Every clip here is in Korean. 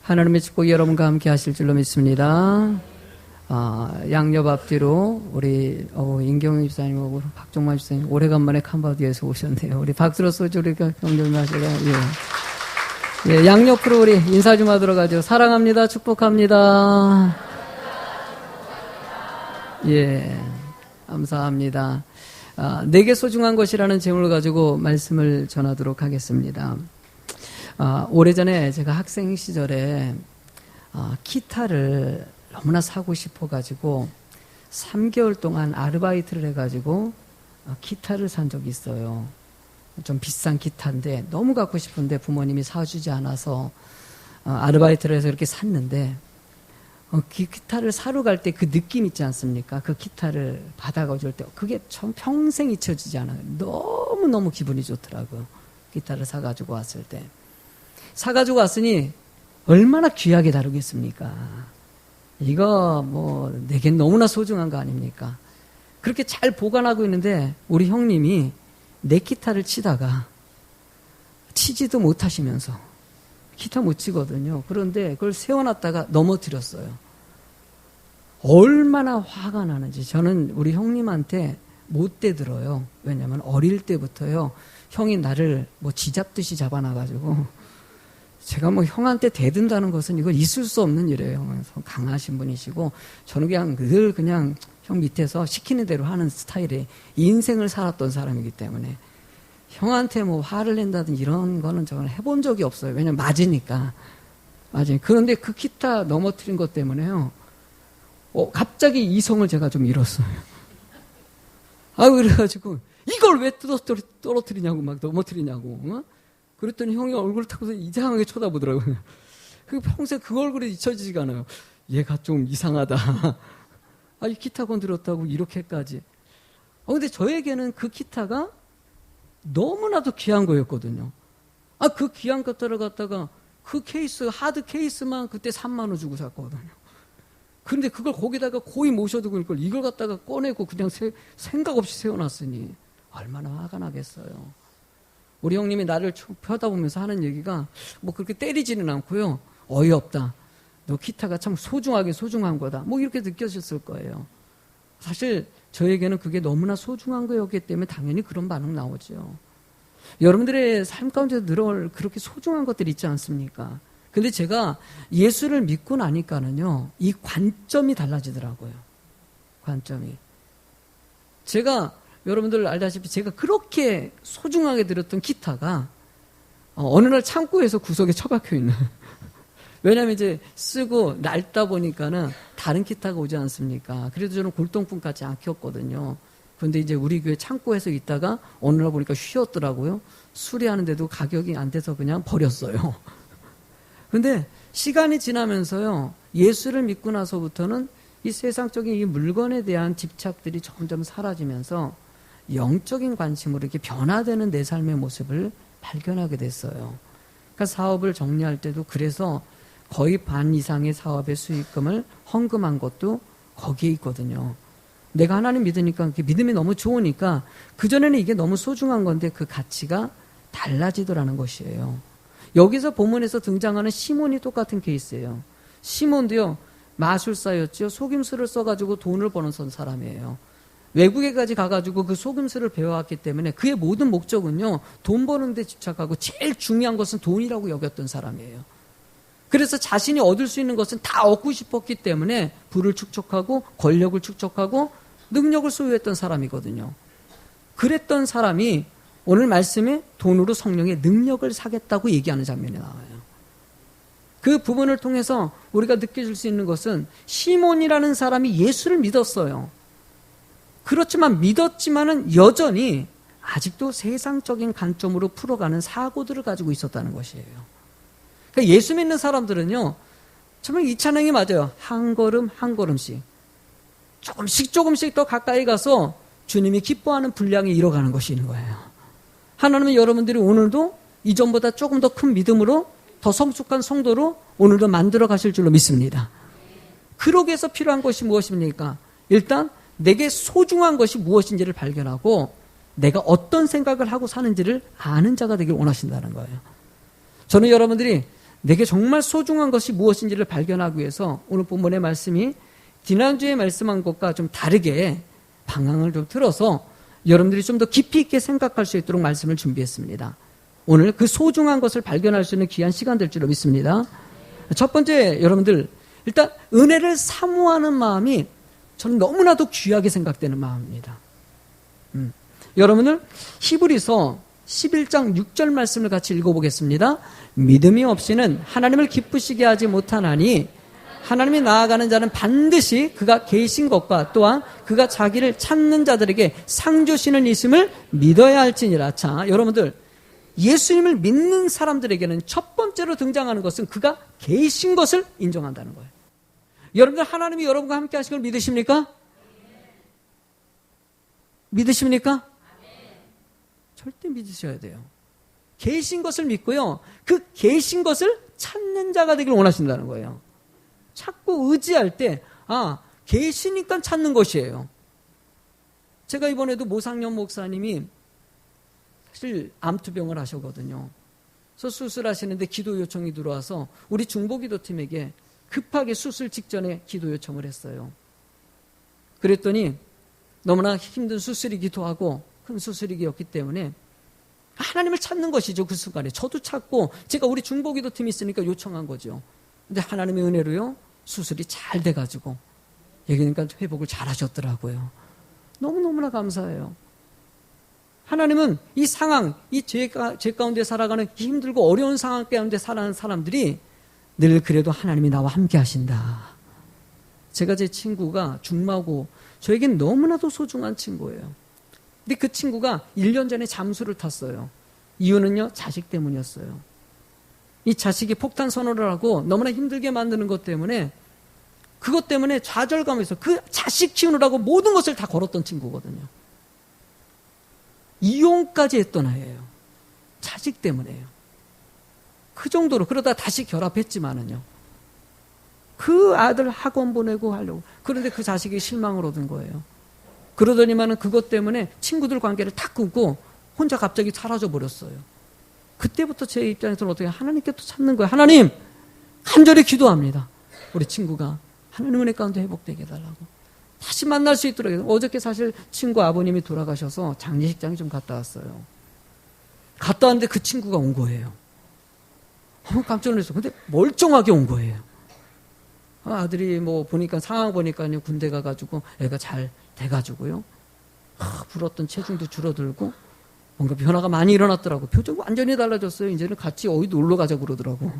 하나님의 축복이 여러분과 함께 하실 줄로 믿습니다. 양옆 앞뒤로 우리 임경희 집사님하고 박종만 집사님 오래간만에 캄보디아에서 오셨네요. 우리 박수로 소주 우리가 경륜하시고 예, 양옆으로 우리 인사 좀 하도록 하죠. 사랑합니다. 축복합니다. 예, 감사합니다. 내게 소중한 것이라는 제목을 가지고 말씀을 전하도록 하겠습니다. 오래전에 제가 학생 시절에 기타를 너무나 사고 싶어가지고 3개월 동안 아르바이트를 해가지고 기타를 산 적이 있어요. 좀 비싼 기타인데 너무 갖고 싶은데 부모님이 사주지 않아서 아르바이트를 해서 이렇게 샀는데 기타를 사러 갈 때 그 느낌 있지 않습니까? 그 기타를 받아가 줄 때 그게 전 평생 잊혀지지 않아요. 너무너무 기분이 좋더라고요. 기타를 사가지고 왔을 때. 사가지고 왔으니 얼마나 귀하게 다루겠습니까? 이거 내겐 너무나 소중한 거 아닙니까? 그렇게 잘 보관하고 있는데 우리 형님이 내 기타를 치다가 치지도 못하시면서 기타 못 치거든요. 그런데 그걸 세워놨다가 넘어뜨렸어요. 얼마나 화가 나는지 저는 우리 형님한테 못 대들어요. 왜냐면 어릴 때부터요. 형이 나를 쥐잡듯이 잡아놔가지고 제가 형한테 대든다는 것은 이거 있을 수 없는 일이에요. 강하신 분이시고 저는 그냥 형 밑에서 시키는 대로 하는 스타일의 인생을 살았던 사람이기 때문에 형한테 화를 낸다든지 이런 거는 저는 해본 적이 없어요. 왜냐면 맞으니까. 그런데 그 기타 넘어뜨린 것 때문에요. 갑자기 이성을 제가 좀 잃었어요. 그래가지고 이걸 왜 떨어뜨리냐고 막 넘어뜨리냐고. 그랬더니 형이 얼굴을 타고서 이상하게 쳐다보더라고요. 평생 그 얼굴이 잊혀지지가 않아요. 얘가 좀 이상하다. 이 기타 건드렸다고 이렇게까지. 근데 저에게는 그 기타가 너무나도 귀한 거였거든요. 그 귀한 것들을 갖다가 그 케이스, 하드 케이스만 그때 3만 원 주고 샀거든요. 그런데 그걸 거기다가 고이 모셔두고 이걸 갖다가 꺼내고 그냥 생각 없이 세워놨으니 얼마나 화가 나겠어요. 우리 형님이 나를 펴다보면서 하는 얘기가 그렇게 때리지는 않고요. 어이없다. 너 기타가 참 소중한 거다. 이렇게 느껴졌을 거예요. 사실 저에게는 그게 너무나 소중한 거였기 때문에 당연히 그런 반응 나오죠. 여러분들의 삶 가운데 늘 그렇게 소중한 것들이 있지 않습니까? 근데 제가 예수를 믿고 나니까는요. 이 관점이 달라지더라고요. 관점이. 여러분들 알다시피 제가 그렇게 소중하게 들었던 기타가 어느 날 창고에서 구석에 처박혀 있는. 왜냐면 이제 쓰고 낡다 보니까는 다른 기타가 오지 않습니까? 그래도 저는 골동품까지 안 켰거든요. 그런데 이제 우리 교회 창고에서 있다가 어느 날 보니까 쉬었더라고요. 수리하는데도 가격이 안 돼서 그냥 버렸어요. 근데 시간이 지나면서요. 예수를 믿고 나서부터는 이 세상적인 이 물건에 대한 집착들이 점점 사라지면서 영적인 관심으로 이렇게 변화되는 내 삶의 모습을 발견하게 됐어요. 그러니까 사업을 정리할 때도 그래서 거의 반 이상의 사업의 수익금을 헌금한 것도 거기에 있거든요. 내가 하나님 믿으니까 믿음이 너무 좋으니까 그전에는 이게 너무 소중한 건데 그 가치가 달라지더라는 것이에요. 여기서 본문에서 등장하는 시몬이 똑같은 케이스예요. 시몬도요. 마술사였죠. 속임수를 써가지고 돈을 버는 사람이에요. 외국에까지 가가지고 그 속임수를 배워왔기 때문에 그의 모든 목적은요. 돈 버는 데 집착하고 제일 중요한 것은 돈이라고 여겼던 사람이에요. 그래서 자신이 얻을 수 있는 것은 다 얻고 싶었기 때문에 부를 축적하고 권력을 축적하고 능력을 소유했던 사람이거든요. 그랬던 사람이 오늘 말씀에 돈으로 성령의 능력을 사겠다고 얘기하는 장면이 나와요. 그 부분을 통해서 우리가 느껴질 수 있는 것은 시몬이라는 사람이 예수를 믿었어요. 그렇지만 믿었지만은 여전히 아직도 세상적인 관점으로 풀어가는 사고들을 가지고 있었다는 것이에요. 그러니까 예수 믿는 사람들은요. 정말 이 찬양이 맞아요. 한 걸음 한 걸음씩. 조금씩 더 가까이 가서 주님이 기뻐하는 분량이 이뤄가는 것이 있는 거예요. 하나님은 여러분들이 오늘도 이전보다 조금 더 큰 믿음으로 더 성숙한 성도로 오늘도 만들어 가실 줄로 믿습니다. 그러기 위해서 필요한 것이 무엇입니까? 일단 내게 소중한 것이 무엇인지를 발견하고 내가 어떤 생각을 하고 사는지를 아는 자가 되길 원하신다는 거예요. 저는 여러분들이 내게 정말 소중한 것이 무엇인지를 발견하기 위해서 오늘 본문의 말씀이 지난주에 말씀한 것과 좀 다르게 방향을 좀 틀어서 여러분들이 좀 더 깊이 있게 생각할 수 있도록 말씀을 준비했습니다. 오늘 그 소중한 것을 발견할 수 있는 귀한 시간 될 줄로 믿습니다. 첫 번째, 여러분들 일단 은혜를 사모하는 마음이 저는 너무나도 귀하게 생각되는 마음입니다. 여러분들 히브리서 11장 6절 말씀을 같이 읽어보겠습니다. 믿음이 없이는 하나님을 기쁘시게 하지 못하나니 하나님이 나아가는 자는 반드시 그가 계신 것과 또한 그가 자기를 찾는 자들에게 상 주시는 있음을 믿어야 할지니라. 자, 여러분들 예수님을 믿는 사람들에게는 첫 번째로 등장하는 것은 그가 계신 것을 인정한다는 거예요. 여러분들 하나님이 여러분과 함께 하신 걸 믿으십니까? 믿으십니까? 절대 믿으셔야 돼요. 계신 것을 믿고요. 그 계신 것을 찾는 자가 되길 원하신다는 거예요. 찾고 의지할 때 계시니까 찾는 것이에요. 제가 이번에도 모상년 목사님이 사실 암투병을 하셨거든요. 그래서 수술하시는데 기도 요청이 들어와서 우리 중보기도팀에게 급하게 수술 직전에 기도 요청을 했어요. 그랬더니 너무나 힘든 수술이기도 하고 큰 수술이었기 때문에 하나님을 찾는 것이죠. 그 순간에 저도 찾고 제가 우리 중보기도팀이 있으니까 요청한 거죠. 근데 하나님의 은혜로요 수술이 잘 돼가지고 얘기니까 회복을 잘 하셨더라고요. 너무너무나 감사해요. 하나님은 이 상황, 이 죄 가운데 살아가는 힘들고 어려운 상황 가운데 살아가는 사람들이 늘 그래도 하나님이 나와 함께 하신다. 제가 제 친구가 중마고 저에겐 너무나도 소중한 친구예요. 근데 그 친구가 1년 전에 잠수를 탔어요. 이유는요, 자식 때문이었어요. 이 자식이 폭탄 선언을 하고 너무나 힘들게 만드는 것 때문에 그것 때문에 좌절감에서 그 자식 키우느라고 모든 것을 다 걸었던 친구거든요. 이혼까지 했던 아이예요. 자식 때문에요. 그 정도로 그러다 다시 결합했지만은요. 그 아들 학원 보내고 하려고. 그런데 그 자식이 실망을 얻은 거예요. 그러더니만은 그것 때문에 친구들 관계를 다 끊고 혼자 갑자기 사라져 버렸어요. 그때부터 제 입장에서는 어떻게 하나님께 또 찾는 거예요. 하나님, 간절히 기도합니다. 우리 친구가 하나님 은혜 가운데 회복되게 해달라고. 다시 만날 수 있도록. 어저께 사실 친구 아버님이 돌아가셔서 장례식장에 좀 갔다 왔어요. 갔다 왔는데 그 친구가 온 거예요. 깜짝 놀랐어요. 근데 멀쩡하게 온 거예요. 아들이 뭐 보니까 상황 보니까요 군대 가가지고 애가 잘 돼가지고요. 불었던 체중도 줄어들고 뭔가 변화가 많이 일어났더라고. 표정 완전히 달라졌어요. 이제는 같이 어디 놀러 가자고 그러더라고.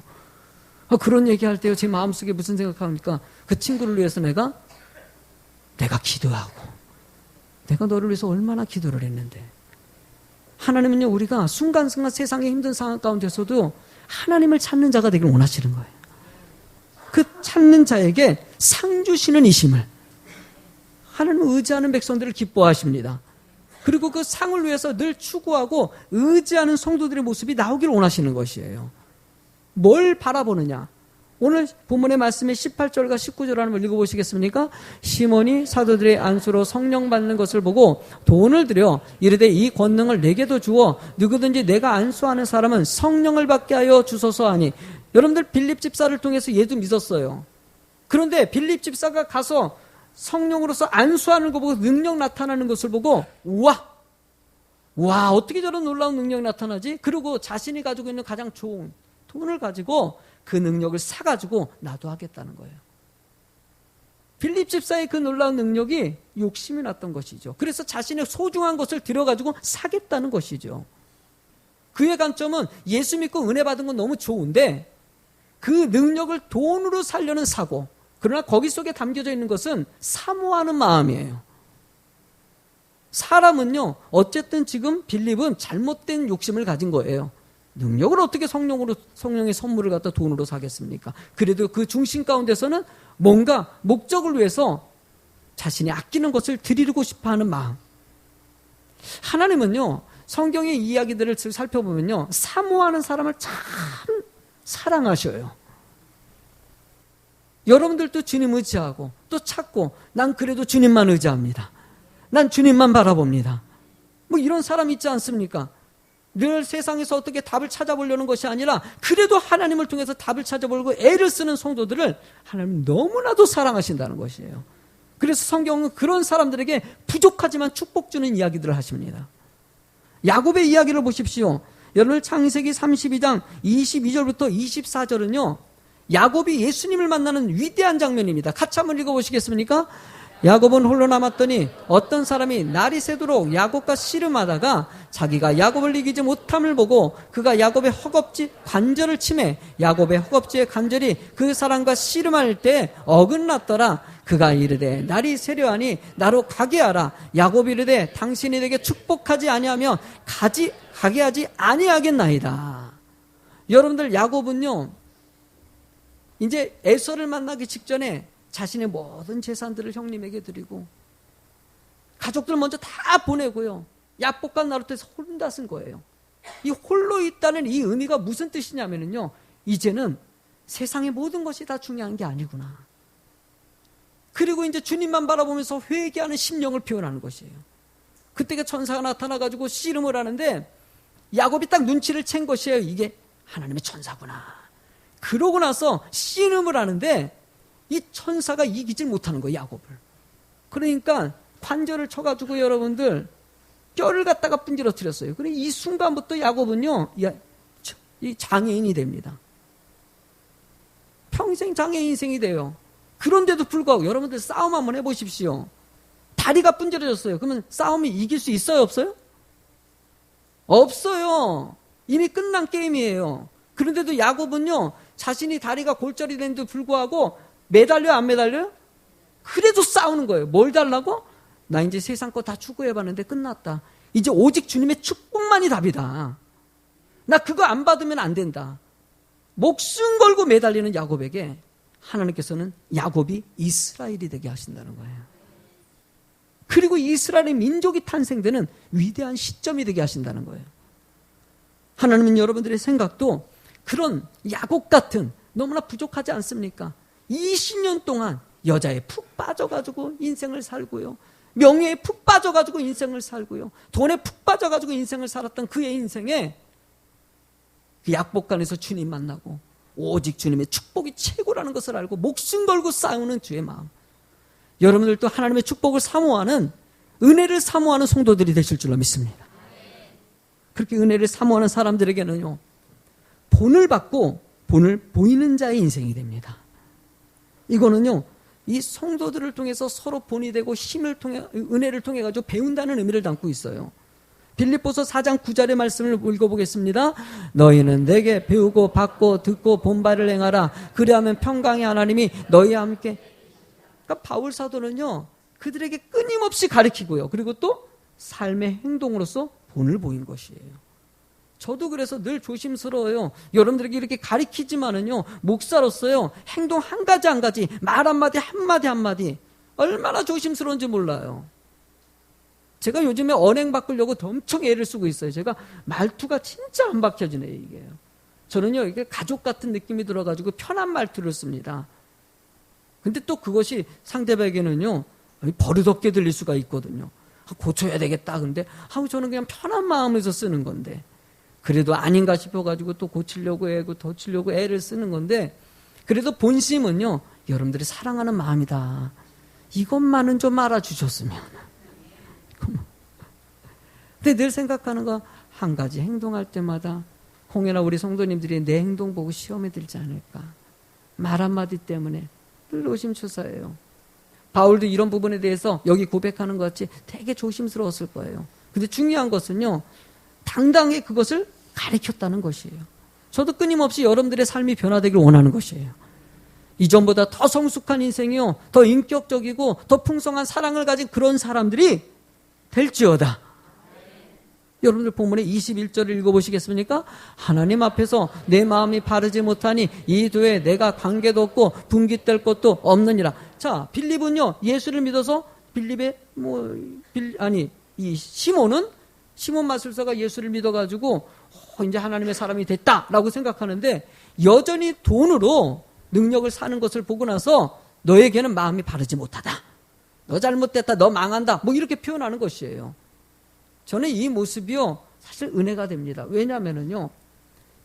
그런 얘기할 때요 제 마음속에 무슨 생각합니까? 그 친구를 위해서 내가 기도하고 내가 너를 위해서 얼마나 기도를 했는데. 하나님은요 우리가 순간순간 세상의 힘든 상황 가운데서도 하나님을 찾는 자가 되길 원하시는 거예요. 그 찾는 자에게 상 주시는 이심을 하나님을 의지하는 백성들을 기뻐하십니다. 그리고 그 상을 위해서 늘 추구하고 의지하는 성도들의 모습이 나오길 원하시는 것이에요. 뭘 바라보느냐? 오늘 본문의 말씀의 18절과 19절 한번 읽어보시겠습니까? 시몬이 사도들의 안수로 성령 받는 것을 보고 돈을 들여 이르되 이 권능을 내게도 주어 누구든지 내가 안수하는 사람은 성령을 받게 하여 주소서 하니. 여러분들 빌립 집사를 통해서 얘도 믿었어요. 그런데 빌립 집사가 가서 성령으로서 안수하는 거 보고 능력 나타나는 것을 보고 와 어떻게 저런 놀라운 능력이 나타나지? 그리고 자신이 가지고 있는 가장 좋은 돈을 가지고 그 능력을 사가지고 나도 하겠다는 거예요. 빌립 집사의 그 놀라운 능력이 욕심이 났던 것이죠. 그래서 자신의 소중한 것을 들여가지고 사겠다는 것이죠. 그의 관점은 예수 믿고 은혜 받은 건 너무 좋은데 그 능력을 돈으로 살려는 사고, 그러나 거기 속에 담겨져 있는 것은 사모하는 마음이에요. 사람은요 어쨌든 지금 빌립은 잘못된 욕심을 가진 거예요. 능력을 어떻게 성령의 선물을 갖다 돈으로 사겠습니까? 그래도 그 중심 가운데서는 뭔가 목적을 위해서 자신이 아끼는 것을 드리고 싶어하는 마음. 하나님은요 성경의 이야기들을 살펴보면요 사모하는 사람을 참 사랑하셔요. 여러분들도 주님 의지하고 또 찾고 난 그래도 주님만 의지합니다. 난 주님만 바라봅니다. 뭐 이런 사람 있지 않습니까? 늘 세상에서 어떻게 답을 찾아보려는 것이 아니라 그래도 하나님을 통해서 답을 찾아보려고 애를 쓰는 성도들을 하나님 너무나도 사랑하신다는 것이에요. 그래서 성경은 그런 사람들에게 부족하지만 축복 주는 이야기들을 하십니다. 야곱의 이야기를 보십시오. 여러분 창세기 32장 22절부터 24절은요. 야곱이 예수님을 만나는 위대한 장면입니다. 같이 한번 읽어보시겠습니까? 야곱은 홀로 남았더니 어떤 사람이 날이 새도록 야곱과 씨름하다가 자기가 야곱을 이기지 못함을 보고 그가 야곱의 허겁지 관절을 치매 야곱의 허겁지의 관절이 그 사람과 씨름할 때 어긋났더라. 그가 이르되 날이 새려하니 나로 가게 하라. 야곱이 이르되 당신이 내게 축복하지 아니하며 가게 하지 아니하겠나이다. 여러분들 야곱은요 이제 에서를 만나기 직전에 자신의 모든 재산들을 형님에게 드리고 가족들 먼저 다 보내고요. 야복간 나루터에서 혼자 쓴 거예요. 이 홀로 있다는 이 의미가 무슨 뜻이냐면요. 이제는 세상의 모든 것이 다 중요한 게 아니구나. 그리고 이제 주님만 바라보면서 회개하는 심령을 표현하는 것이에요. 그때가 천사가 나타나가지고 씨름을 하는데 야곱이 딱 눈치를 챈 것이에요. 이게 하나님의 천사구나. 그러고 나서 씨름을 하는데 이 천사가 이기질 못하는 거예요, 야곱을. 그러니까 관절을 쳐가지고 여러분들 뼈를 갖다가 분질러뜨렸어요. 그러니까 이 순간부터 야곱은요, 이 장애인이 됩니다. 평생 장애인 인생이 돼요. 그런데도 불구하고 여러분들 싸움 한번 해보십시오. 다리가 분질러졌어요. 그러면 싸움이 이길 수 있어요, 없어요? 없어요. 이미 끝난 게임이에요. 그런데도 야곱은요, 자신이 다리가 골절이 된데도 불구하고 매달려 안 매달려요? 그래도 싸우는 거예요. 뭘 달라고? 나 이제 세상 거 다 추구해봤는데 끝났다. 이제 오직 주님의 축복만이 답이다. 나 그거 안 받으면 안 된다. 목숨 걸고 매달리는 야곱에게 하나님께서는 야곱이 이스라엘이 되게 하신다는 거예요. 그리고 이스라엘의 민족이 탄생되는 위대한 시점이 되게 하신다는 거예요. 하나님은 여러분들의 생각도 그런 야곱 같은 너무나 부족하지 않습니까? 20년 동안 여자에 푹 빠져가지고 인생을 살고요. 명예에 푹 빠져가지고 인생을 살고요. 돈에 푹 빠져가지고 인생을 살았던 그의 인생에 그 약복간에서 주님 만나고 오직 주님의 축복이 최고라는 것을 알고 목숨 걸고 싸우는 주의 마음. 여러분들도 하나님의 축복을 사모하는 은혜를 사모하는 성도들이 되실 줄로 믿습니다. 그렇게 은혜를 사모하는 사람들에게는요. 본을 받고 본을 보이는 자의 인생이 됩니다. 이거는요, 이 성도들을 통해서 서로 본이 되고 힘을 통해, 은혜를 통해 가지고 배운다는 의미를 담고 있어요. 빌립보서 4장 9절의 말씀을 읽어보겠습니다. 너희는 내게 배우고 받고 듣고 본바를 행하라. 그리하면 평강의 하나님이 너희와 함께. 그러니까 바울 사도는요, 그들에게 끊임없이 가르치고요. 그리고 또 삶의 행동으로서 본을 보인 것이에요. 저도 그래서 늘 조심스러워요. 여러분들에게 이렇게 가르치지만은요, 목사로서요, 행동 한 가지 한 가지, 말 한마디 한마디 한마디, 얼마나 조심스러운지 몰라요. 제가 요즘에 언행 바꾸려고 엄청 애를 쓰고 있어요. 제가 말투가 진짜 안 박혀지네요, 이게. 저는요, 이게 가족 같은 느낌이 들어가지고 편한 말투를 씁니다. 근데 또 그것이 상대방에게는요, 버릇없게 들릴 수가 있거든요. 고쳐야 되겠다. 근데, 저는 그냥 편한 마음에서 쓰는 건데. 그래도 아닌가 싶어가지고 또 고치려고 애고 덧치려고 애를 쓰는 건데 그래도 본심은요 여러분들이 사랑하는 마음이다. 이것만은 좀 알아주셨으면. 근데 늘 생각하는 거 한 가지 행동할 때마다 홍해나 우리 성도님들이 내 행동 보고 시험에 들지 않을까. 말 한마디 때문에 늘 노심초사해요. 바울도 이런 부분에 대해서 여기 고백하는 것 같이 되게 조심스러웠을 거예요. 근데 중요한 것은요 당당히 그것을 가르쳤다는 것이에요. 저도 끊임없이 여러분들의 삶이 변화되길 원하는 것이에요. 이전보다 더 성숙한 인생이요, 더 인격적이고 더 풍성한 사랑을 가진 그런 사람들이 될지어다. 여러분들 본문의 21절을 읽어보시겠습니까? 하나님 앞에서 내 마음이 바르지 못하니 이도에 내가 관계도 없고 분깃될 것도 없느니라. 자, 빌립은요 예수를 믿어서 이 시몬 마술사가 예수를 믿어가지고 이제 하나님의 사람이 됐다라고 생각하는데 여전히 돈으로 능력을 사는 것을 보고 나서 너에게는 마음이 바르지 못하다. 너 잘못됐다. 너 망한다. 뭐 이렇게 표현하는 것이에요. 저는 이 모습이요 사실 은혜가 됩니다. 왜냐하면요,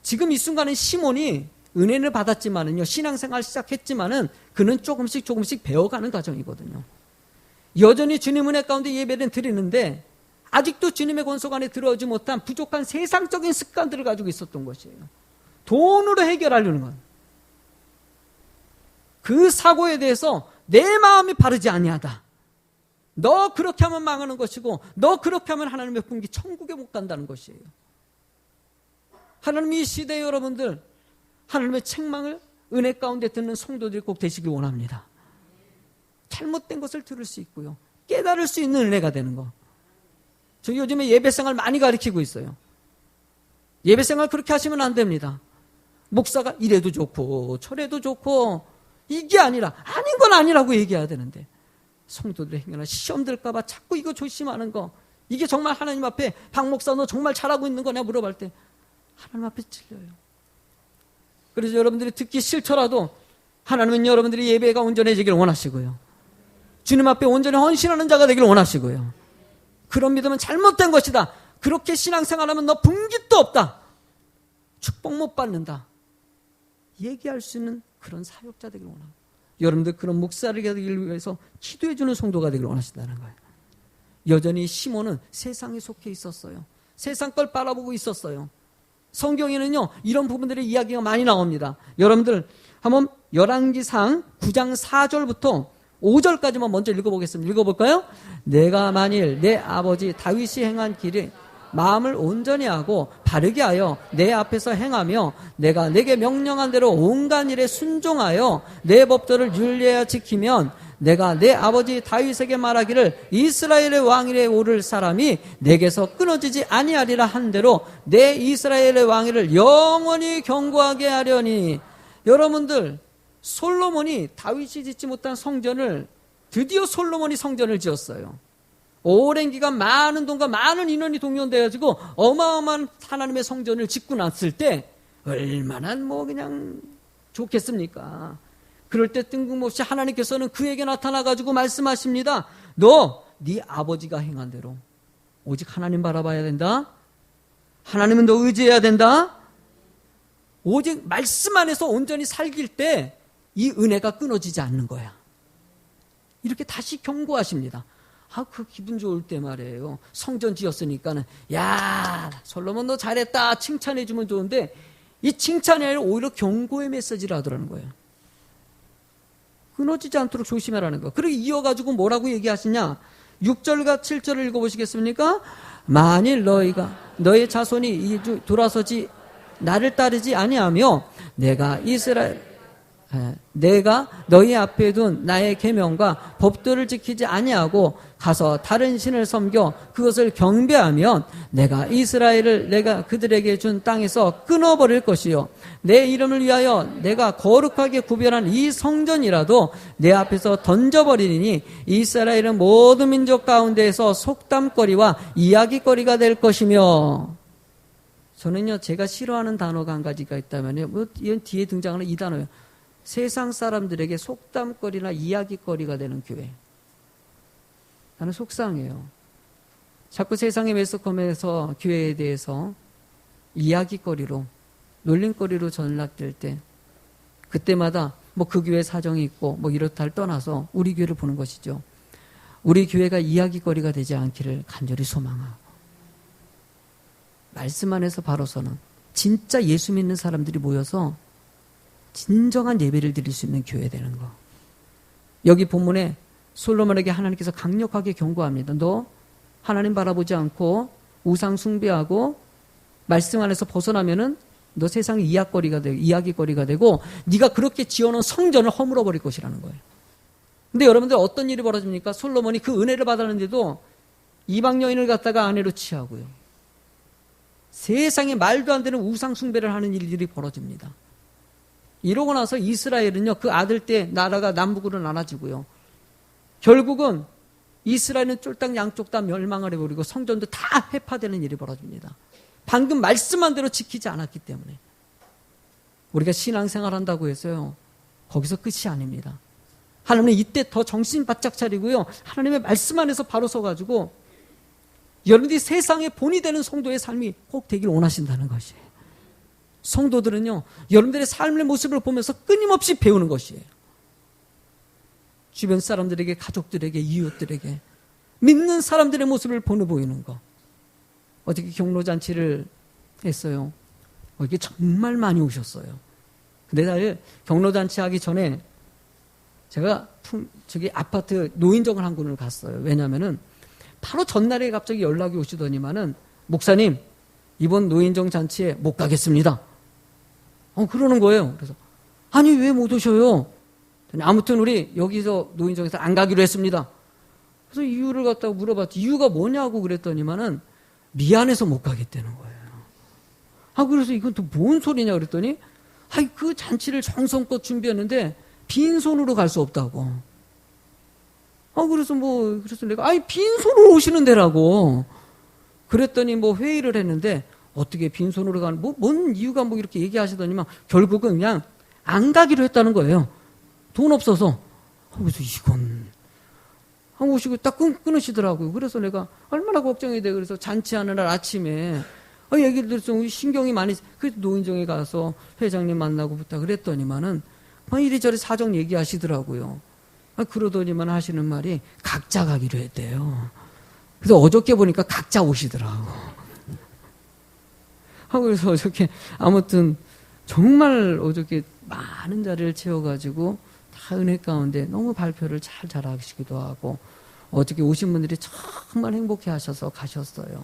지금 이 순간에 시몬이 은혜를 받았지만은요, 신앙생활 시작했지만은 그는 조금씩 배워가는 과정이거든요. 여전히 주님 은혜 가운데 예배는 드리는데 아직도 주님의 권속 안에 들어오지 못한 부족한 세상적인 습관들을 가지고 있었던 것이에요. 돈으로 해결하려는 건. 그 사고에 대해서 내 마음이 바르지 아니하다. 너 그렇게 하면 망하는 것이고 너 그렇게 하면 하나님의 품기 천국에 못 간다는 것이에요. 하나님이 이 시대에 여러분들 하나님의 책망을 은혜 가운데 듣는 성도들이 꼭 되시길 원합니다. 잘못된 것을 들을 수 있고요, 깨달을 수 있는 은혜가 되는 거. 저 요즘에 예배생활 많이 가르치고 있어요. 예배생활 그렇게 하시면 안 됩니다. 목사가 이래도 좋고 저래도 좋고 이게 아니라 아닌 건 아니라고 얘기해야 되는데 성도들의 행여나 시험 들까 봐 자꾸 이거 조심하는 거, 이게 정말 하나님 앞에 박 목사 너 정말 잘하고 있는 거냐 물어볼 때 하나님 앞에 찔려요. 그래서 여러분들이 듣기 싫더라도 하나님은 여러분들이 예배가 온전해지기를 원하시고요, 주님 앞에 온전히 헌신하는 자가 되기를 원하시고요, 그런 믿음은 잘못된 것이다, 그렇게 신앙생활하면 너 분깃도 없다, 축복 못 받는다 얘기할 수 있는 그런 사역자 되기를 원합니다. 여러분들 그런 목사를 되기 위해서 기도해 주는 성도가 되기를 원하신다는 거예요. 여전히 시몬은 세상에 속해 있었어요. 세상 걸 바라보고 있었어요. 성경에는요 이런 부분들의 이야기가 많이 나옵니다. 여러분들 한번 열왕기상 9장 4절부터 5절까지만 먼저 읽어보겠습니다. 읽어볼까요? 내가 만일 내 아버지 다윗이 행한 길에 마음을 온전히 하고 바르게 하여 내 앞에서 행하며 내가 내게 명령한 대로 온갖 일에 순종하여 내 법도를 율례하여 지키면 내가 내 아버지 다윗에게 말하기를 이스라엘의 왕위에 오를 사람이 내게서 끊어지지 아니하리라 한 대로 내 이스라엘의 왕위를 영원히 견고하게 하려니. 여러분들 솔로몬이 다윗이 짓지 못한 성전을 드디어 솔로몬이 성전을 지었어요. 오랜 기간 많은 돈과 많은 인원이 동원되어지고 어마어마한 하나님의 성전을 짓고 났을 때 얼마나 그냥 좋겠습니까? 그럴 때 뜬금없이 하나님께서는 그에게 나타나가지고 말씀하십니다. 너 네 아버지가 행한 대로 오직 하나님 바라봐야 된다. 하나님은 너 의지해야 된다. 오직 말씀 안에서 온전히 살길 때 이 은혜가 끊어지지 않는 거야. 이렇게 다시 경고하십니다. 그 기분 좋을 때 말이에요. 성전 지었으니까는 야 솔로몬 너 잘했다 칭찬해 주면 좋은데 이 칭찬이 아니라 오히려 경고의 메시지를 하더라는 거예요. 끊어지지 않도록 조심하라는 거. 그리고 이어가지고 뭐라고 얘기하시냐? 6절과 7절을 읽어보시겠습니까? 만일 너희가 너의 자손이 돌아서지 나를 따르지 아니하며 내가 너희 앞에 둔 나의 계명과 법도를 지키지 아니하고 가서 다른 신을 섬겨 그것을 경배하면 내가 이스라엘을 내가 그들에게 준 땅에서 끊어버릴 것이요 내 이름을 위하여 내가 거룩하게 구별한 이 성전이라도 내 앞에서 던져버리니 이스라엘은 모든 민족 가운데에서 속담거리와 이야기거리가 될 것이며. 저는요 제가 싫어하는 단어가 한 가지가 있다면요 이건 뒤에 등장하는 이 단어예요. 세상 사람들에게 속담거리나 이야기거리가 되는 교회. 나는 속상해요. 자꾸 세상의 매스컴에서 교회에 대해서 이야기거리로 놀림거리로 전락될 때 그때마다 그 교회 사정이 있고 이렇다를 떠나서 우리 교회를 보는 것이죠. 우리 교회가 이야기거리가 되지 않기를 간절히 소망하고 말씀 안에서 바로서는 진짜 예수 믿는 사람들이 모여서 진정한 예배를 드릴 수 있는 교회 되는 거. 여기 본문에 솔로몬에게 하나님께서 강력하게 경고합니다. 너 하나님 바라보지 않고 우상 숭배하고 말씀 안에서 벗어나면은 너 세상의 이야기거리가 되고 네가 그렇게 지어놓은 성전을 허물어 버릴 것이라는 거예요. 근데 여러분들 어떤 일이 벌어집니까? 솔로몬이 그 은혜를 받았는데도 이방 여인을 갖다가 아내로 취하고요. 세상에 말도 안 되는 우상 숭배를 하는 일들이 벌어집니다. 이러고 나서 이스라엘은요, 그 아들 때 나라가 남북으로 나눠지고요. 결국은 이스라엘은 쫄딱 양쪽 다 멸망을 해버리고 성전도 다 회파되는 일이 벌어집니다. 방금 말씀한 대로 지키지 않았기 때문에. 우리가 신앙생활 한다고 해서요, 거기서 끝이 아닙니다. 하나님은 이때 더 정신 바짝 차리고요, 하나님의 말씀 안에서 바로 서가지고 여러분들이 세상의 본이 되는 성도의 삶이 꼭 되길 원하신다는 것이에요. 성도들은요, 여러분들의 삶의 모습을 보면서 끊임없이 배우는 것이에요. 주변 사람들에게, 가족들에게, 이웃들에게 믿는 사람들의 모습을 보이는 거. 어저께 경로잔치를 했어요. 이게 정말 많이 오셨어요. 근데 사실 경로잔치 하기 전에 제가 저기 아파트 노인정을 한 군을 갔어요. 왜냐면은 바로 전날에 갑자기 연락이 오시더니만은 목사님, 이번 노인정 잔치에 못 가겠습니다. 그러는 거예요. 그래서 아니 왜 못 오셔요? 아무튼 우리 여기서 노인정에서 안 가기로 했습니다. 그래서 이유를 갖다가 물어봤지. 이유가 뭐냐고 그랬더니만은 미안해서 못 가겠다는 거예요. 그래서 이건 또 뭔 소리냐 그랬더니 그 잔치를 정성껏 준비했는데 빈손으로 갈 수 없다고. 그래서 내가 빈손으로 오시는 데라고. 그랬더니 회의를 했는데 어떻게 빈손으로 가는 뭔 이유가 이렇게 얘기하시더니만 결국은 그냥 안 가기로 했다는 거예요. 돈 없어서. 그래서 이건 오시고 딱 끊으시더라고요. 그래서 내가 얼마나 걱정이 돼. 그래서 잔치하는 날 아침에 얘기를 들었어. 신경이 많이. 그래서 노인정에 가서 회장님 만나고 부탁 그랬더니만은 이리저리 사정 얘기하시더라고요. 그러더니만 하시는 말이 각자 가기로 했대요. 그래서 어저께 보니까 각자 오시더라고. 그래서 어저께 아무튼 정말 어저께 많은 자리를 채워가지고 다 은혜 가운데 너무 발표를 잘 잘하시기도 하고 어저께 오신 분들이 정말 행복해 하셔서 가셨어요.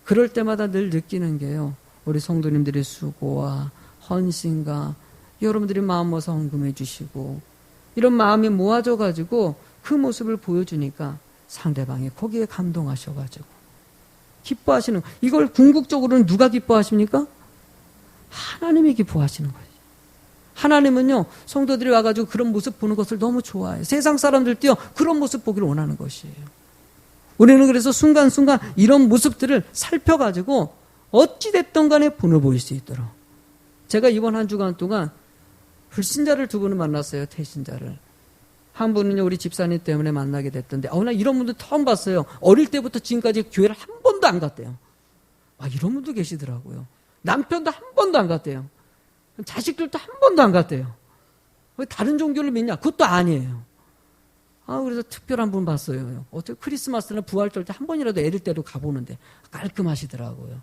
그럴 때마다 늘 느끼는 게요. 우리 성도님들의 수고와 헌신과 여러분들이 마음 모아서 헌금해 주시고 이런 마음이 모아져가지고 그 모습을 보여주니까 상대방이 거기에 감동하셔가지고 기뻐하시는 이걸 궁극적으로는 누가 기뻐하십니까? 하나님이 기뻐하시는 거예요. 하나님은요 성도들이 와가지고 그런 모습 보는 것을 너무 좋아해요. 세상 사람들도요 그런 모습 보기를 원하는 것이에요. 우리는 그래서 순간순간 이런 모습들을 살펴가지고 어찌됐든 간에 본을 보일 수 있도록 제가 이번 한 주간 동안 불신자를 두 분을 만났어요. 태신자를. 한 분은요 우리 집사님 때문에 만나게 됐던데 나 이런 분들 처음 봤어요. 어릴 때부터 지금까지 교회를 한 번도 안 갔대요. 이런 분도 계시더라고요. 남편도 한 번도 안 갔대요. 자식들도 한 번도 안 갔대요. 왜 다른 종교를 믿냐? 그것도 아니에요. 그래서 특별한 분 봤어요. 어떻게 크리스마스나 부활절 때 한 번이라도 애들 때로 가보는데 깔끔하시더라고요.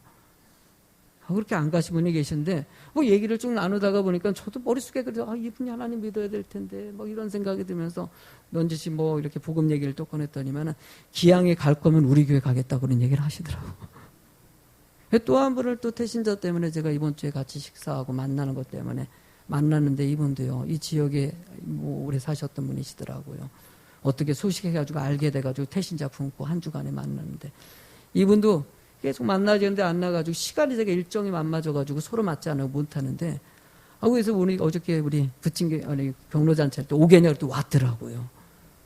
그렇게 안 가신 분이 계신데 얘기를 쭉 나누다가 보니까 저도 머릿속에 그래서 이분이 하나님 믿어야 될 텐데 이런 생각이 들면서 넌지시 이렇게 복음 얘기를 또 꺼냈더니만은 기양에 갈 거면 우리 교회 가겠다고 그런 얘기를 하시더라고요. 또 한 분을 또 태신자 때문에 제가 이번 주에 같이 식사하고 만나는 것 때문에 만났는데 이분도요 이 지역에 오래 사셨던 분이시더라고요. 어떻게 소식해가지고 알게 돼가지고 태신자 품고 한 주간에 만났는데 이분도 계속 만나지는데 안 나가지고 시간이 제가 일정이 안 맞아가지고 서로 맞지 않고 못하는데 그래서 우리 어저께 우리 경로잔치 할 때 5개월 또 왔더라고요.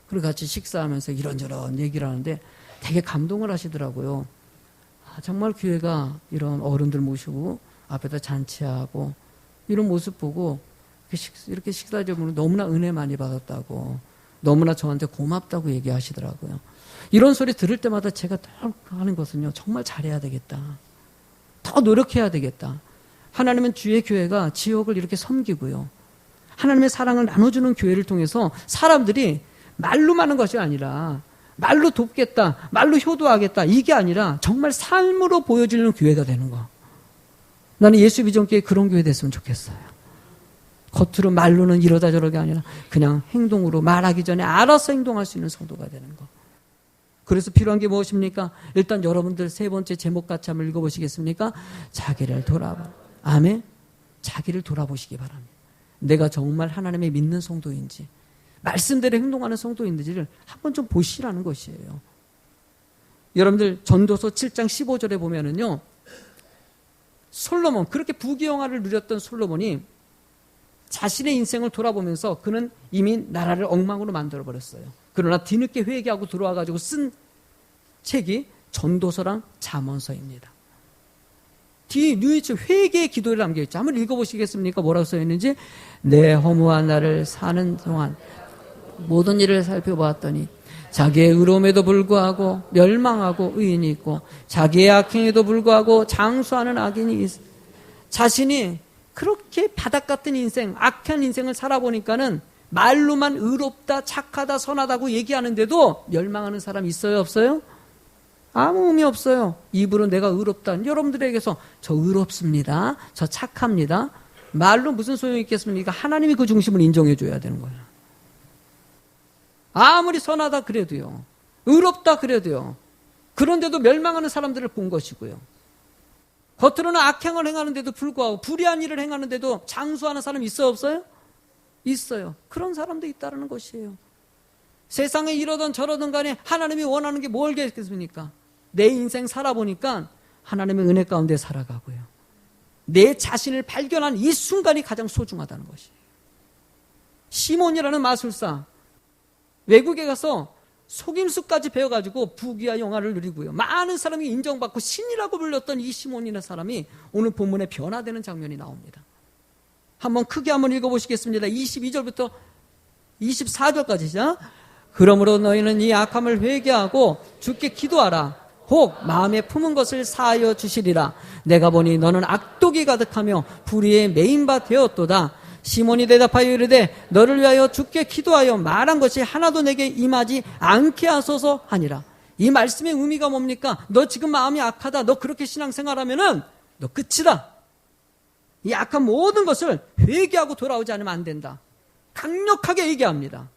그리고 같이 식사하면서 이런저런 얘기를 하는데 되게 감동을 하시더라고요. 정말 교회가 이런 어른들 모시고 앞에다 잔치하고 이런 모습 보고 이렇게 식사 좀 너무나 은혜 많이 받았다고 너무나 저한테 고맙다고 얘기하시더라고요. 이런 소리 들을 때마다 제가 딱 하는 것은요. 정말 잘해야 되겠다. 더 노력해야 되겠다. 하나님은 주의 교회가 지역을 이렇게 섬기고요. 하나님의 사랑을 나눠주는 교회를 통해서 사람들이 말로만 하는 것이 아니라 말로 돕겠다, 말로 효도하겠다 이게 아니라 정말 삶으로 보여주는 교회가 되는 거. 나는 예수 비전교회 그런 교회 됐으면 좋겠어요. 겉으로 말로는 이러다 저러가 아니라 그냥 행동으로 말하기 전에 알아서 행동할 수 있는 성도가 되는 거. 그래서 필요한 게 무엇입니까? 일단 여러분들 세 번째 제목 같이 한번 읽어보시겠습니까? 자기를 돌아봐. 아멘. 자기를 돌아보시기 바랍니다. 내가 정말 하나님의 믿는 성도인지 말씀대로 행동하는 성도인지를 한번 좀 보시라는 것이에요. 여러분들 전도서 7장 15절에 보면은요. 솔로몬 그렇게 부귀영화를 누렸던 솔로몬이 자신의 인생을 돌아보면서 그는 이미 나라를 엉망으로 만들어버렸어요. 그러나 뒤늦게 회개하고 들어와가지고 쓴 책이 전도서랑 잠언서입니다. 뒤에 뉴이츠 회개의 기도를 남겨있죠. 한번 읽어보시겠습니까? 뭐라고 써있는지. 내 허무한 나를 사는 동안 모든 일을 살펴보았더니 자기의 의로움에도 불구하고 멸망하고 의인이 있고 자기의 악행에도 불구하고 장수하는 악인이 있어. 자신이 그렇게 바닥 같은 인생, 악한 인생을 살아보니까는 말로만 의롭다, 착하다, 선하다고 얘기하는데도 멸망하는 사람 있어요, 없어요? 아무 의미 없어요. 입으로 내가 의롭다. 여러분들에게서 저 의롭습니다. 저 착합니다. 말로 무슨 소용이 있겠습니까? 하나님이 그 중심을 인정해 줘야 되는 거예요. 아무리 선하다 그래도요. 의롭다 그래도요. 그런데도 멸망하는 사람들을 본 것이고요. 겉으로는 악행을 행하는데도 불구하고 불의한 일을 행하는데도 장수하는 사람 있어요, 없어요? 있어요. 그런 사람도 있다는 것이에요. 세상에 이러던 저러던 간에 하나님이 원하는 게 뭘겠습니까? 내 인생 살아보니까 하나님의 은혜 가운데 살아가고요. 내 자신을 발견한 이 순간이 가장 소중하다는 것이에요. 시몬이라는 마술사, 외국에 가서 속임수까지 배워가지고 부귀와 영화를 누리고요. 많은 사람이 인정받고 신이라고 불렸던 이 시몬이라는 사람이 오늘 본문에 변화되는 장면이 나옵니다. 한번 크게 한번 읽어보시겠습니다. 22절부터 24절까지죠. 그러므로 너희는 이 악함을 회개하고 주께 기도하라. 혹 마음에 품은 것을 사하여 주시리라. 내가 보니 너는 악독이 가득하며 불의에 매인 바 되었도다. 시몬이 대답하여 이르되 너를 위하여 주께 기도하여 말한 것이 하나도 내게 임하지 않게 하소서 하니라. 이 말씀의 의미가 뭡니까? 너 지금 마음이 악하다. 너 그렇게 신앙생활하면은 너 끝이다. 이 악한 모든 것을 회개하고 돌아오지 않으면 안 된다. 강력하게 얘기합니다.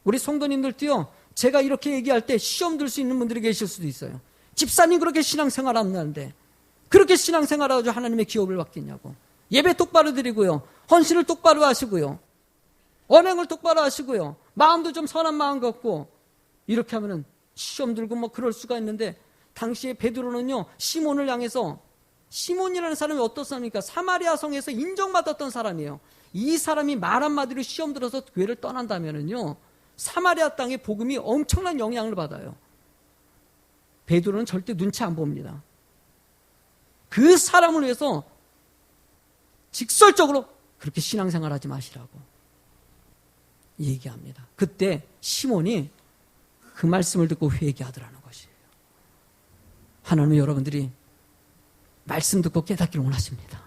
우리 성도님들도요, 제가 이렇게 얘기할 때 시험 들 수 있는 분들이 계실 수도 있어요. 집사님 그렇게 신앙생활 안 하는데 그렇게 신앙생활하고 하나님의 기업을 받겠냐고. 예배 똑바로 드리고요. 헌신을 똑바로 하시고요. 언행을 똑바로 하시고요. 마음도 좀 선한 마음 갖고 이렇게 하면은 시험 들고 뭐 그럴 수가 있는데 당시에 베드로는요, 시몬을 향해서 시몬이라는 사람이 어떤 사람입니까? 사마리아 성에서 인정받았던 사람이에요. 이 사람이 말 한마디로 시험 들어서 교회를 떠난다면은요, 사마리아 땅의 복음이 엄청난 영향을 받아요. 베드로는 절대 눈치 안 봅니다. 그 사람을 위해서 직설적으로 그렇게 신앙생활하지 마시라고 얘기합니다. 그때 시몬이 그 말씀을 듣고 회개하더라는 것이에요. 하나님은 여러분들이 말씀 듣고 깨닫기를 원하십니다.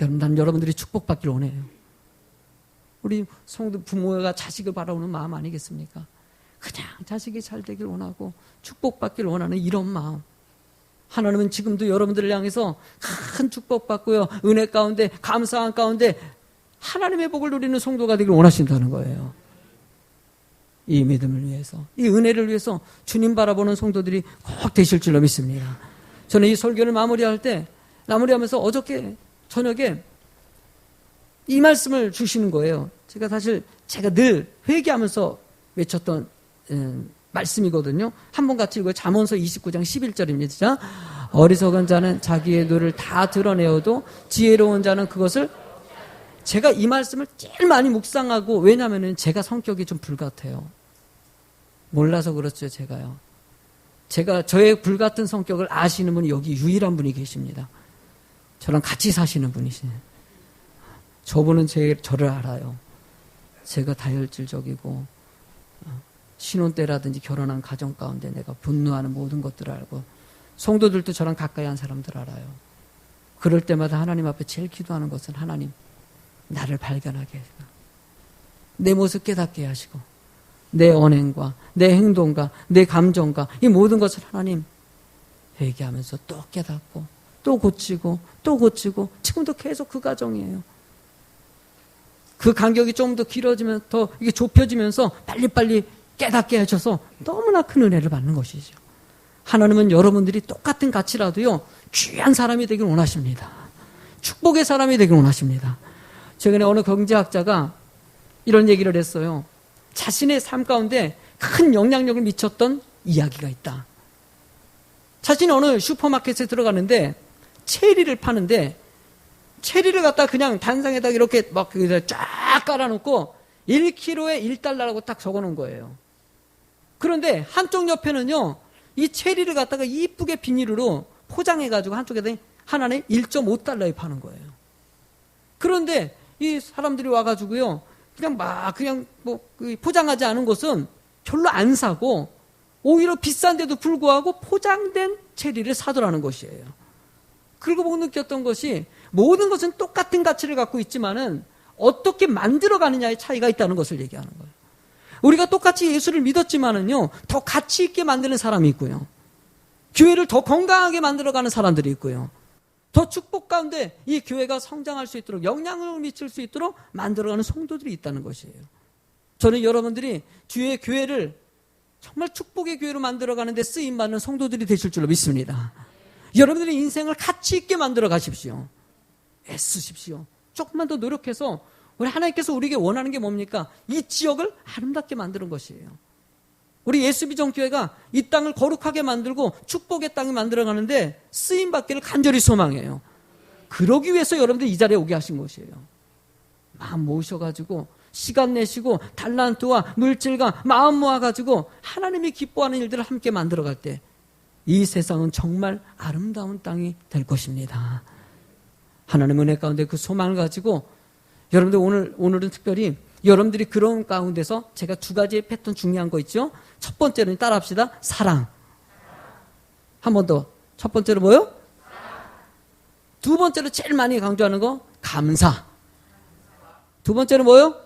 여러분, 난 여러분들이 축복받기를 원해요. 우리 성도 부모가 자식을 바라보는 마음 아니겠습니까? 그냥 자식이 잘 되길 원하고 축복받기를 원하는 이런 마음. 하나님은 지금도 여러분들을 향해서 큰 축복받고요, 은혜 가운데, 감사한 가운데 하나님의 복을 누리는 성도가 되길 원하신다는 거예요. 이 믿음을 위해서, 이 은혜를 위해서 주님 바라보는 성도들이 꼭 되실 줄로 믿습니다. 저는 이 설교를 마무리하면서 어저께 저녁에 이 말씀을 주시는 거예요. 제가 늘 회개하면서 외쳤던 말씀이거든요. 한번 같이 읽어요. 잠언서 29장 11절입니다. 어리석은 자는 자기의 눈을 다 드러내어도 지혜로운 자는 그것을. 제가 이 말씀을 제일 많이 묵상하고, 왜냐하면 제가 성격이 좀 불같아요. 몰라서 그렇죠, 제가요. 저의 불같은 성격을 아시는 분이 여기 유일한 분이 계십니다. 저랑 같이 사시는 분이시네요. 저분은 저를 알아요. 제가 다혈질적이고, 신혼 때라든지 결혼한 가정 가운데 내가 분노하는 모든 것들을 알고, 성도들도 저랑 가까이 한 사람들 알아요. 그럴 때마다 하나님 앞에 제일 기도하는 것은, 하나님, 나를 발견하게 하시고, 내 모습 깨닫게 하시고, 내 언행과 내 행동과 내 감정과 이 모든 것을 하나님 회개하면서 또 깨닫고 또 고치고 또 고치고, 지금도 계속 그 과정이에요. 그 간격이 좀 더 길어지면 더 이게 좁혀지면서 빨리빨리 깨닫게 하셔서 너무나 큰 은혜를 받는 것이죠. 하나님은 여러분들이 똑같은 가치라도요, 귀한 사람이 되길 원하십니다. 축복의 사람이 되길 원하십니다. 최근에 어느 경제학자가 이런 얘기를 했어요. 자신의 삶 가운데 큰 영향력을 미쳤던 이야기가 있다. 자신이 어느 슈퍼마켓에 들어가는데 체리를 파는데, 체리를 갖다 그냥 단상에다 이렇게 막 쫙 깔아놓고 1kg에 1달러라고 딱 적어놓은 거예요. 그런데 한쪽 옆에는요, 이 체리를 갖다가 이쁘게 비닐로 포장해가지고 한쪽에다 하나는 1.5달러에 파는 거예요. 그런데 이 사람들이 와가지고요, 그냥 포장하지 않은 것은 별로 안 사고 오히려 비싼데도 불구하고 포장된 체리를 사더라는 것이에요. 그리고 보고 느꼈던 것이 모든 것은 똑같은 가치를 갖고 있지만은 어떻게 만들어가느냐의 차이가 있다는 것을 얘기하는 거예요. 우리가 똑같이 예수를 믿었지만은요, 더 가치 있게 만드는 사람이 있고요. 교회를 더 건강하게 만들어가는 사람들이 있고요. 더 축복 가운데 이 교회가 성장할 수 있도록 영향을 미칠 수 있도록 만들어가는 성도들이 있다는 것이에요. 저는 여러분들이 주의 교회를 정말 축복의 교회로 만들어가는 데 쓰임받는 성도들이 되실 줄로 믿습니다. 여러분들의 인생을 가치 있게 만들어 가십시오. 애쓰십시오. 조금만 더 노력해서 우리 하나님께서 우리에게 원하는 게 뭡니까? 이 지역을 아름답게 만드는 것이에요. 우리 예수비전교회가 이 땅을 거룩하게 만들고 축복의 땅을 만들어가는데 쓰임받기를 간절히 소망해요. 그러기 위해서 여러분들 이 자리에 오게 하신 것이에요. 마음 모으셔가지고 시간 내시고 달란트와 물질과 마음 모아가지고 하나님이 기뻐하는 일들을 함께 만들어갈 때 이 세상은 정말 아름다운 땅이 될 것입니다. 하나님의 은혜 가운데 그 소망을 가지고 여러분들 오늘은 특별히 여러분들이 그런 가운데서 제가 두 가지의 패턴 중요한 거 있죠? 첫 번째는 따라합시다. 사랑. 한 번 더. 첫 번째로 뭐요? 두 번째로 제일 많이 강조하는 거 감사. 두 번째로 뭐요?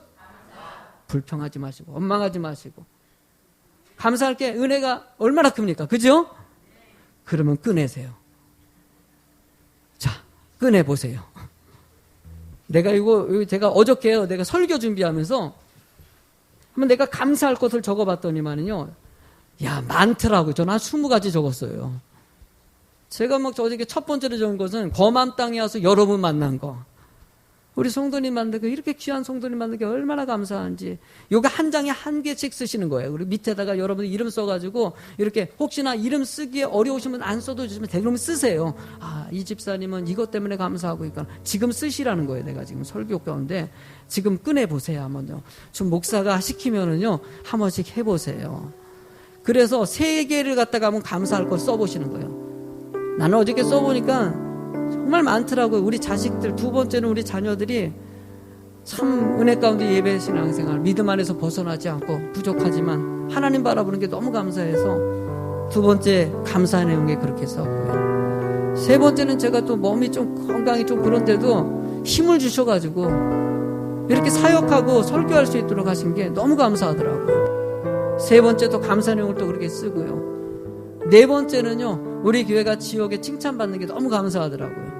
불평하지 마시고 원망하지 마시고 감사할 게 은혜가 얼마나 큽니까? 그죠? 그러면 꺼내세요. 자, 꺼내보세요. 제가 어저께요. 내가 설교 준비하면서 한번 내가 감사할 것을 적어봤더니만요. 야, 많더라고요. 저는 한 20가지 적었어요. 제가 어저께 첫 번째로 적은 것은 검은 땅에 와서 여러분 만난 거. 우리 성도님 만든 거, 이렇게 귀한 성도님 만든 게 얼마나 감사한지. 요거 한 장에 한 개씩 쓰시는 거예요. 그리고 밑에다가 여러분 이름 써가지고, 이렇게 혹시나 이름 쓰기에 어려우시면 안 써도 주시면 되면 쓰세요. 아, 이 집사님은 이것 때문에 감사하고 있구나. 지금 쓰시라는 거예요. 내가 지금 설교 가운데. 지금 꺼내보세요. 한번요. 지금 목사가 시키면은요, 한 번씩 해보세요. 그래서 3개를 갖다가 한번 감사할 걸 써보시는 거예요. 나는 어저께 써보니까 정말 많더라고요. 우리 자식들, 두 번째는 우리 자녀들이 참 은혜 가운데 예배 신앙생활, 믿음 안에서 벗어나지 않고 부족하지만 하나님 바라보는 게 너무 감사해서 두 번째 감사 내용에 그렇게 썼고요. 세 번째는 제가 또 몸이 좀 건강이 좀 그런데도 힘을 주셔가지고 이렇게 사역하고 설교할 수 있도록 하신 게 너무 감사하더라고요. 세 번째 또 감사 내용을 또 그렇게 쓰고요. 네 번째는요, 우리 교회가 지역에 칭찬받는 게 너무 감사하더라고요.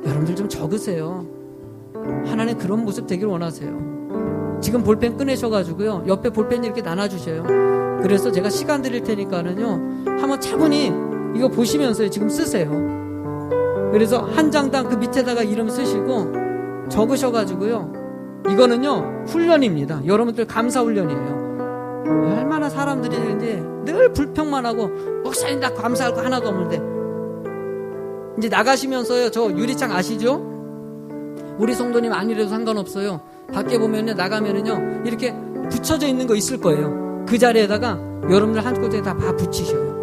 여러분들 좀 적으세요. 하나님 그런 모습 되길 원하세요. 지금 볼펜 꺼내셔가지고요, 옆에 볼펜 이렇게 나눠주셔요. 그래서 제가 시간 드릴 테니까는요, 한번 차분히 이거 보시면서 지금 쓰세요. 그래서 한 장당 그 밑에다가 이름 쓰시고 적으셔가지고요, 이거는요 훈련입니다. 여러분들 감사 훈련이에요. 얼마나 사람들이 이제 늘 불평만 하고 목사님 나 감사할 거 하나도 없는데. 이제 나가시면서요, 저 유리창 아시죠? 우리 성도님 아니래도 상관없어요. 밖에 보면요, 나가면은요 이렇게 붙여져 있는 거 있을 거예요. 그 자리에다가 여러분들 한 곳에 다 붙이셔요.